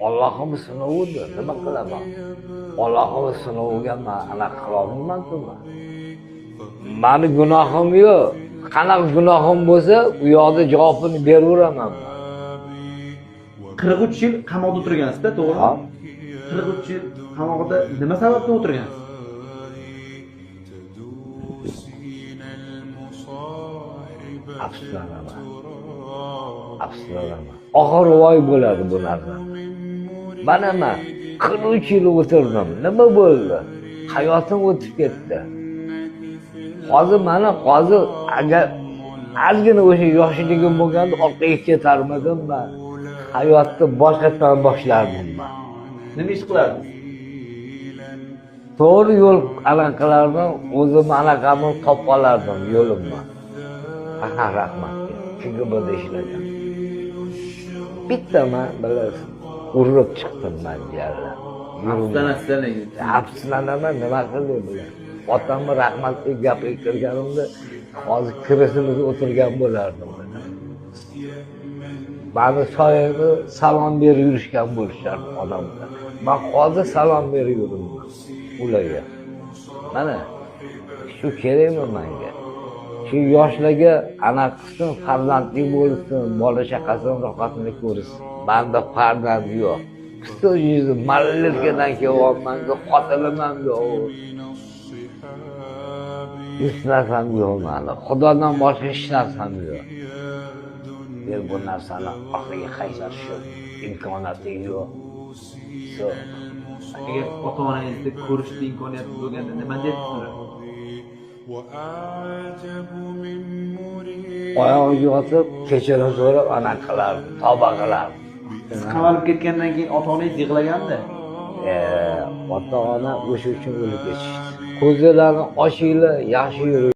Allohimiz sinovidir, nima qilaman? Allohimiz sinoviga men anaqa qila olmayman-ku. Mani gunohim yo'q. Qanaqa gunohim bo'lsa, u yoqda javobini beraveraman. 43 yil qamoqda o'tirgansiz-da, to'g'rimi? 43 yil qamoqda nima sababdan o'tirgansiz? Afsuslanaman. Oxiri voy bo'ladi bu narsa. Mana men 43 yil o'tirdim. Nima bo'ldi? Hayotim o'tib ketdi. Hozir agar ozgina o'sha yoshligim bo'lganda orqaga ketarmidim men. Hayotni boshqatdan boshlardim men. Nima ish qilardingiz? To'g'ri yo'l qilardim, o'zim anaqamni topib olardim yo'limni. Rahmat. Chunki bunda ishlagan. Bitta men bilasiz, urib chiqdim men jalla. Afsuslanaman, nima qildim bular. Otamni rahmatli gapiga kirganimda hozir kirasimizga o'tirgan bo'lardim. Ba'zi soyada salom berib yurishgan bo'lishardi odamlar. Men hozir salom berib yuraman ularga. Mana shu kerakmi menga? Shu yoshlarga anaqa qilsin, farzandli bo'lsin, bola chaqasini rohatini ko'rsin. Menda farzand yo'q. Qisqa yuzi mallargadan kelyapman, xotinim ham yo'q. Hech narsam yo'q mani. Xudodan boshqa hech narsam yo'q. Bu narsani oxiriga qaysar shu imkoniyati yo'q. Agar ota-onangizni ko'rishni imkoniyati bo'lganda nima debsiz? Oyog'iga yotib, kechirim so'rab anaqa qilardim, tavba qilardim. Siz qamalib ketgandan keyin ota-onangiz yig'laganda? Ota-ona o'sha uchun o'lib ketishdi. Ko'zlarini ochinglar, yaxshi yuring.